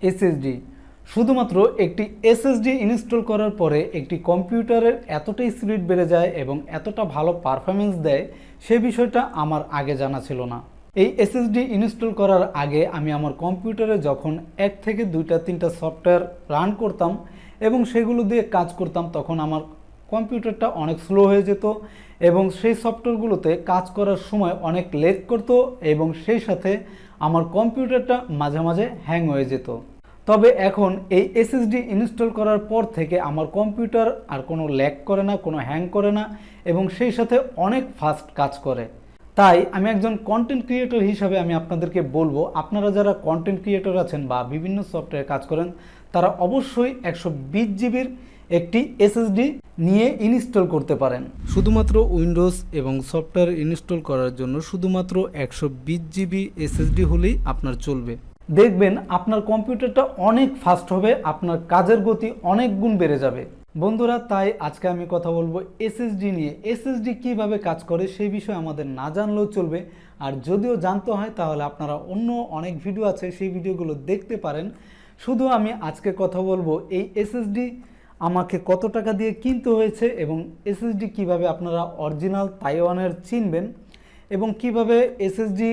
SSD শুধুমাত্র একটি SSD install করার পরে একটি কম্পিউটারের এতটাই স্পিড বেড়ে যায় এবং এতটা ভালো পারফরমেন্স দেয় সে বিষয়টা আমার আগে জানা ছিল না। এই এসএসডি ইনস্টল করার আগে আমি আমার কম্পিউটারে যখন এক থেকে দুইটা তিনটা সফটওয়্যার রান করতাম এবং সেগুলো দিয়ে কাজ করতাম তখন আমার কম্পিউটারটা অনেক স্লো হয়ে যেত এবং সেই সফটওয়্যারগুলোতে কাজ করার সময় অনেক লেগ করতো এবং সেই সাথে আমার কম্পিউটারটা মাঝে মাঝে হ্যাং হয়ে যেত। তবে এখন এই এসএসডি ইনস্টল করার পর থেকে আমার কম্পিউটার আর কোনো ল্যাগ করে না, কোনো হ্যাং করে না এবং সেই সাথে অনেক ফাস্ট কাজ করে। তাই আমি একজন কন্টেন্ট ক্রিয়েটর হিসাবে আমি আপনাদেরকে বলবো, আপনারা যারা কন্টেন্ট ক্রিয়েটর আছেন বা বিভিন্ন সফটওয়্যারে কাজ করেন তারা অবশ্যই 120 জিবির একটি এসএসডি নিয়ে ইনস্টল করতে পারেন। শুধুমাত্র উইন্ডোজ এবং সফটওয়্যার ইনস্টল করার জন্য শুধুমাত্র 120 জিবি এসএসডি হলেই আপনার চলবে। দেখবেন আপনার কম্পিউটারটা অনেক ফাস্ট হবে, আপনার কাজের গতি অনেক গুণ বেড়ে যাবে। বন্ধুরা, তাই আজকে আমি কথা বলবো এসএসডি নিয়ে। এসএসডি কিভাবে কাজ করে সেই বিষয়ে আমাদের না জানলেও চলবে, আর যদিও জানতে হয় তাহলে আপনারা অন্য অনেক ভিডিও আছে সেই ভিডিওগুলো দেখতে পারেন। শুধু আমি আজকে কথা বলবো এই এসএসডি আমাকে কত টাকা দিয়ে কিনতে হয়েছে এবং এসএসডি কিভাবে আপনারা অরিজিনাল তাইওয়ানের চিনবেন এবং কিভাবে এসএসডি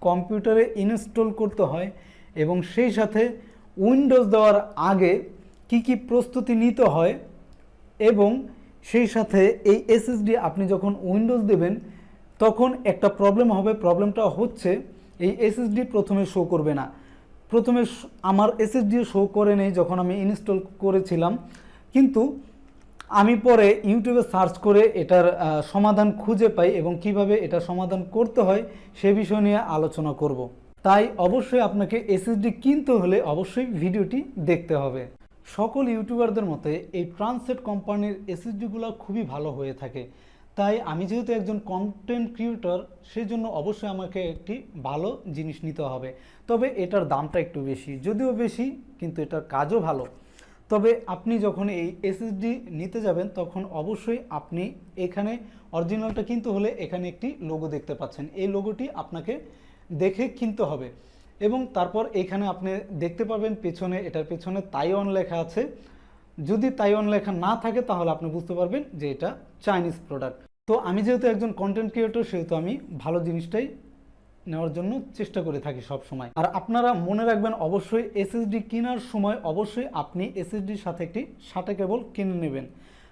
কম্পিউটারে ইনস্টল করতে হয় এবং সেই সাথে উইন্ডোজ দেওয়ার আগে কি কি প্রস্তুতি নিতে হয় এবং সেই সাথে এই এসএসডি আপনি যখন উইন্ডোজ দেবেন তখন একটা প্রবলেম হবে। প্রবলেমটা হচ্ছে এই এসএসডি প্রথমে শো করবে না। প্রথমে আমার এসএসডি শো করে নেই যখন আমি ইনস্টল করেছিলাম, কিন্তু আমি পরে ইউটিউবে সার্চ করে এটার সমাধান খুঁজে পাই এবং কিভাবে এটা সমাধান করতে হয় সে বিষয় নিয়ে আলোচনা করব। তাই অবশ্যই আপনাকে এসএসডি কিনতে হলে অবশ্যই ভিডিওটি দেখতে হবে। সকল ইউটিউবারদের মতে এই ট্রান্সেট কোম্পানির এসএসডিগুলো খুবই ভালো হয়ে থাকে। তাই আমি যেহেতু একজন কন্টেন্ট ক্রিয়েটর সেই জন্য অবশ্যই আমাকে একটি ভালো জিনিস নিতে হবে। তবে এটার দামটা একটু বেশি, যদিও বেশি কিন্তু এটার কাজও ভালো। তবে আপনি যখন এই এসএসডি নিতে যাবেন তখন অবশ্যই আপনি এখানে অরিজিনালটা কিনতে হলে এখানে একটি লোগো দেখতে পাচ্ছেন, এই লোগোটি আপনাকে দেখে কিনতে হবে এবং তারপর এখানে আপনি দেখতে পাবেন পেছনে, এটার পেছনে তাইওয়ান লেখা আছে। যদি তাইওয়ান লেখা না থাকে তাহলে আপনি বুঝতে পারবেন যে এটা চাইনিজ প্রোডাক্ট। তো আমি যেহেতু একজন কন্টেন্ট ক্রিয়েটর সেহেতু আমি ভালো জিনিসটাই নেওয়ার জন্য চেষ্টা করে থাকি সব সময়। আর আপনারা মনে রাখবেন অবশ্যই এসএসডি কেনার সময় অবশ্যই আপনি এসএসডির সাথে একটি SATA কেবল কিনে নেবেন,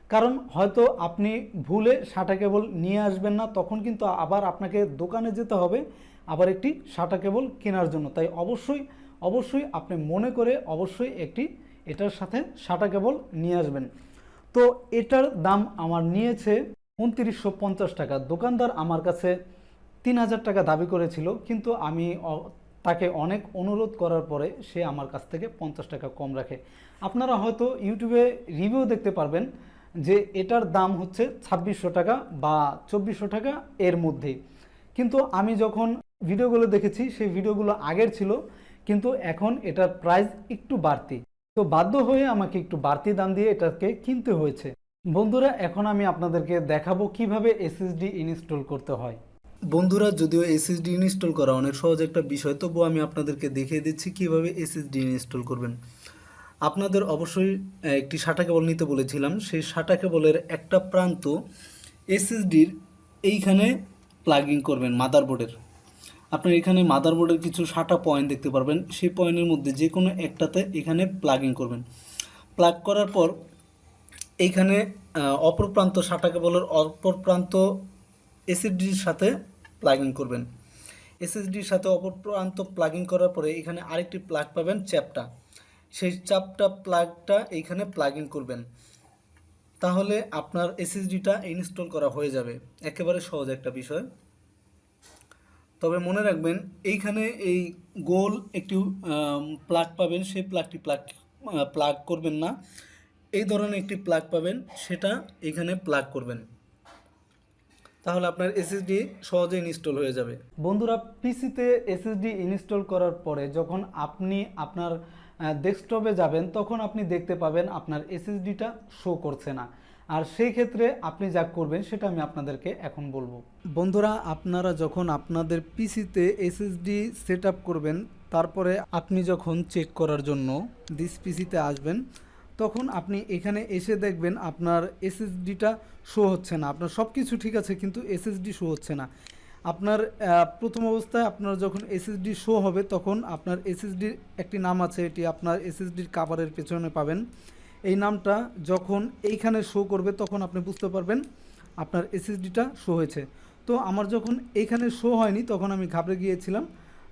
কারণ হয়তো আপনি ভুলে SATA কেবল নিয়ে আসবেন না, তখন কিন্তু আবার আপনাকে দোকানে যেতে হবে আবার একটি SATA কেবল কেনার জন্য। তাই অবশ্যই আপনি মনে করে অবশ্যই একটি এটার সাথে SATA কেবল নিয়ে আসবেন। তো এটার দাম আমার নিয়েছে 2950 টাকা। দোকানদার আমার কাছে 3000 টাকা দাবি করেছিল, কিন্তু আমি তাকে অনেক অনুরোধ করার পরে সে আমার কাছ থেকে 50 টাকা কম রাখে। আপনারা হয়তো ইউটিউবে রিভিউ দেখতে পারবেন যে এটার দাম হচ্ছে 2600 টাকা বা 2400 টাকা এর মধ্যেই, কিন্তু আমি যখন ভিডিওগুলো দেখেছি সেই ভিডিওগুলো আগের ছিল, কিন্তু এখন এটার প্রাইস একটু বাড়তি। তো বাধ্য হয়ে আমাকে একটু বাড়তি দাম দিয়ে এটাকে কিনতে হয়েছে। বন্ধুরা, এখন আমি আপনাদেরকে দেখাবো কিভাবে এসএসডি ইনস্টল করতে হয়। বন্ধুরা, যদিও এসএসডি ইনস্টল করা অনেক সহজ একটা বিষয়, তবুও আমি আপনাদেরকে দেখিয়ে দিচ্ছি কিভাবে এসএসডি ইনস্টল করবেন। আপনাদের অবশ্যই একটি SATA কেবল নিতে বলেছিলাম, সেই SATA কেবলের একটা প্রান্ত এসএসডির এইখানে প্লাগিং করবেন মাদারবোর্ডের। আপনার এখানে মাদারবোর্ডের কিছু SATA পয়েন্ট দেখতে পারবেন, সেই পয়েন্টের মধ্যে যে কোনো একটাতে এখানে প্লাগিং করবেন। প্লাগ করার পর এইখানে অপর প্রান্ত SATA কেবলের অপর প্রান্ত এসএসডির সাথে প্লাগিং করবেন। এসএসডির সাথে অপর প্রান্ত প্লাগিং করার পরে এখানে আরেকটি প্লাগ পাবেন চ্যাপটা, সেই চ্যাপটা প্লাগটা এইখানে প্লাগিং করবেন, তাহলে আপনার এসএসডিটা ইনস্টল করা হয়ে যাবে। একেবারে সহজ একটা বিষয়। তবে মনে রাখবেন এইখানে এই গোল একটি প্লাগ পাবেন, সেই প্লাগটি প্লাগ করবেন না। এই ধরনের একটি প্লাগ পাবেন, সেটা এখানে প্লাগ করবেন, তাহলে আপনার এসএসডি সহজে ইনস্টল হয়ে যাবে। বন্ধুরা, পিসিতে এসএসডি ইনস্টল করার পরে যখন আপনি আপনার ডেস্কটপে যাবেন তখন আপনি দেখতে পাবেন আপনার এসএসডিটা শো করছে না, আর সেই ক্ষেত্রে আপনি যা করবেন সেটা আমি আপনাদেরকে এখন বলবো। বন্ধুরা, আপনারা যখন আপনাদের পিসিতে এসএসডি সেট আপ করবেন তারপরে আপনি যখন চেক করার জন্য দিস পিসিতে আসবেন, তখন আপনি এখানে এসে দেখবেন আপনার এসএসডিটা শো হচ্ছে না। আপনার সব কিছু ঠিক আছে, কিন্তু এসএসডি শো হচ্ছে না। আপনার প্রথম অবস্থায় আপনার যখন এসএসডি শো হবে, তখন আপনার এসএসডির একটি নাম আছে, এটি আপনার এসএসডির কাভারের পেছনে পাবেন। এই নামটা যখন এইখানে শো করবে, তখন আপনি বুঝতে পারবেন আপনার এসএসডিটা শো হয়েছে। তো আমার যখন এইখানে শো হয়নি, তখন আমি ঘাবড়ে গিয়েছিলাম।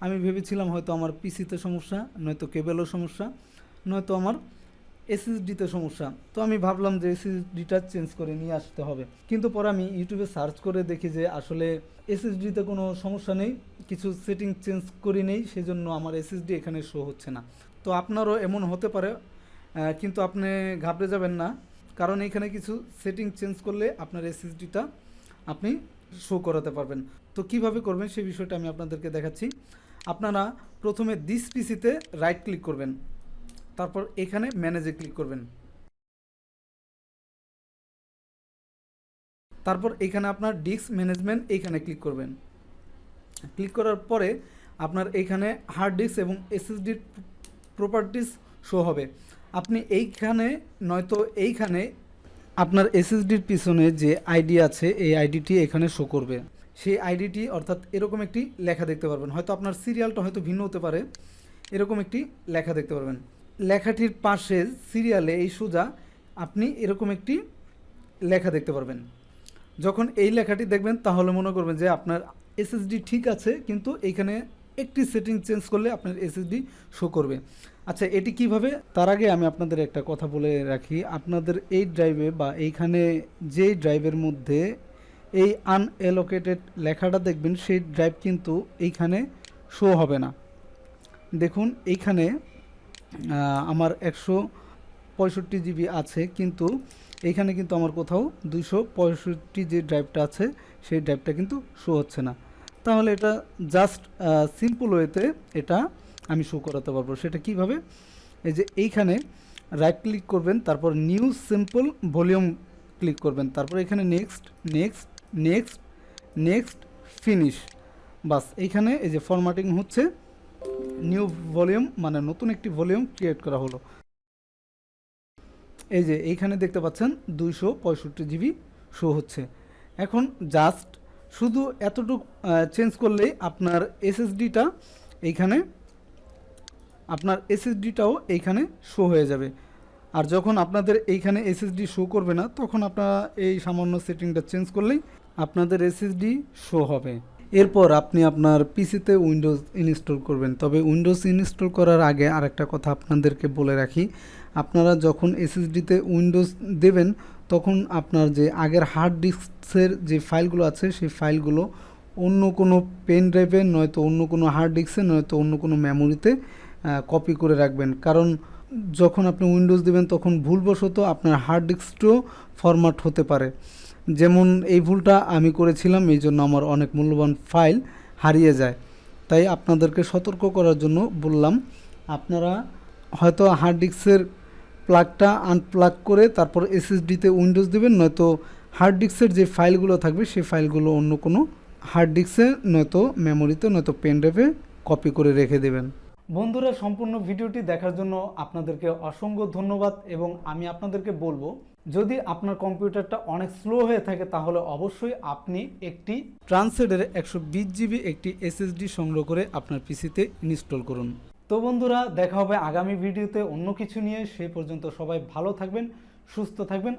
আমি ভেবেছিলাম হয়তো আমার পিসিতে সমস্যা, নয়তো কেবেলও সমস্যা, নয়তো আমার এসএসডিতে সমস্যা। তো আমি ভাবলাম যে এসএসডিটা চেঞ্জ করে নিয়ে আসতে হবে। কিন্তু পরে আমি ইউটিউবে সার্চ করে দেখি যে আসলে এসএসডিতে কোনো সমস্যা নেই, কিছু সেটিং চেঞ্জ করি নেই, সেজন্য আমার এসএসডি এখানে শো হচ্ছে না। তো আপনারও এমন হতে পারে, কিন্তু আপনি ঘাবড়ে যাবেন না, কারণ এখানে কিছু সেটিং চেঞ্জ করলে আপনার এসএসডিটা আপনি শো করাতে পারবেন। তো কিভাবে করবেন সেই বিষয়টা আমি আপনাদেরকে দেখাচ্ছি। আপনারা প্রথমে দিস পিসিতে রাইট ক্লিক করবেন, তারপর এখানে ম্যানেজে ক্লিক করবেন, তারপর এখানে আপনার ডিস্ক ম্যানেজমেন্ট এইখানে ক্লিক করবেন। ক্লিক করার পরে আপনার এইখানে হার্ড ডিস্ক এবং এসএসডির প্রপার্টিস শো হবে। আপনি এইখানে নয়তো এইখানে আপনার এসএসডির পিছনে যে আইডি আছে, এই আইডিটি এখানে শো করবে। সেই আইডিটি অর্থাৎ এরকম একটি লেখা দেখতে পারবেন, হয়তো আপনার সিরিয়ালটা হয়তো ভিন্ন হতে পারে, এরকম একটি লেখা দেখতে পারবেন। লেখাটির পাশে সিরিয়ালে এই সোজা আপনি এরকম একটি লেখা দেখতে পারবেন। যখন এই লেখাটি দেখবেন, তাহলে মনে করবেন যে আপনার এসএসডি ঠিক আছে, কিন্তু এইখানে একটি সেটিং চেঞ্জ করলে আপনার এসএসডি শো করবে। আচ্ছা, এটি কিভাবে, তার আগে আমি আপনাদের একটা কথা বলে রাখি। আপনাদের এই ড্রাইভে বা এইখানে যেই ড্রাইভের মধ্যে এই আনএলোকেটেড লেখাটা দেখবেন, সেই ড্রাইভ কিন্তু এইখানে শো হবে না। দেখুন এইখানে আমার 165 জিবি আছে, কিন্তু এইখানে কিন্তু আমার কোথাও 265 যে ড্রাইভটা আছে, সেই ড্রাইভটা কিন্তু শো হচ্ছে না। তাহলে এটা জাস্ট সিম্পল ওয়েতে এটা আমি শো করাতে পারবো। সেটা কিভাবে? এই যে এইখানে রাইট ক্লিক করবেন, তারপর নিউ সিম্পল ভলিউম ক্লিক করবেন, তারপর এখানে next next next next finish. বাস, এইখানে এই যে ফরম্যাটিং হচ্ছে, নিউ ভলিউম মানে নতুন একটি ভলিউম ক্রিয়েট করা হলো। এই যে এইখানে দেখতে পাচ্ছেন 265 জিবি শো হচ্ছে। এখন জাস্ট শুধু এতটুকু চেঞ্জ করলেই আপনার এসএসডিটা এইখানে, আপনার এসএসডিটাও এইখানে শো হয়ে যাবে। আর যখন আপনাদের এইখানে এসএসডি শো করবে না, তখন আপনারা এই সামান্য সেটিংটা চেঞ্জ করলেই আপনাদের এসএসডি শো হবে। এরপর আপনি আপনার পিসিতে উইন্ডোজ ইনস্টল করবেন। তবে উইন্ডোজ ইনস্টল করার আগে আরেকটা কথা আপনাদেরকে বলে রাখি, আপনারা যখন এসএসডিতে উইন্ডোজ দেবেন, তখন আপনার যে আগের হার্ড ডিস্কের যে ফাইলগুলো আছে, সেই ফাইলগুলো অন্য কোনো পেন ড্রাইভে, নয়তো অন্য কোনো হার্ড ডিস্কে, নয়তো অন্য কোনো মেমোরিতে কপি করে রাখবেন। কারণ যখন আপনি উইন্ডোজ দেবেন, তখন ভুলবশত আপনার হার্ড ডিস্কটাও ফরম্যাট হতে পারে। যেমন এই ভুলটা আমি করেছিলাম, এই জন্য আমার অনেক মূল্যবান ফাইল হারিয়ে যায়। তাই আপনাদেরকে সতর্ক করার জন্য বললাম, আপনারা হয়তো হার্ড ডিস্কের প্লাগটা আনপ্লাগ করে তারপর এসএসডিতে উইন্ডোজ দেবেন, নয়তো হার্ড ডিস্কের যে ফাইলগুলো থাকবে, সেই ফাইলগুলো অন্য কোনো হার্ড ডিস্কে, নয়তো মেমোরিতে, নয়তো পেন ড্রাইভে কপি করে রেখে দেবেন। বন্ধুরা, সম্পূর্ণ ভিডিওটি দেখার জন্য আপনাদেরকে অসংখ্য ধন্যবাদ। এবং আমি আপনাদেরকে বলবো, যদি আপনার কম্পিউটারটা অনেক স্লো হয়ে থাকে, তাহলে অবশ্যই আপনি একটি ট্রান্সেডের 120 জিবি একটি এসএসডি সংগ্রহ করে আপনার পিসিতে ইনস্টল করুন। তো বন্ধুরা, দেখা হবে আগামী ভিডিওতে অন্য কিছু নিয়ে। সেই পর্যন্ত সবাই ভালো থাকবেন, সুস্থ থাকবেন।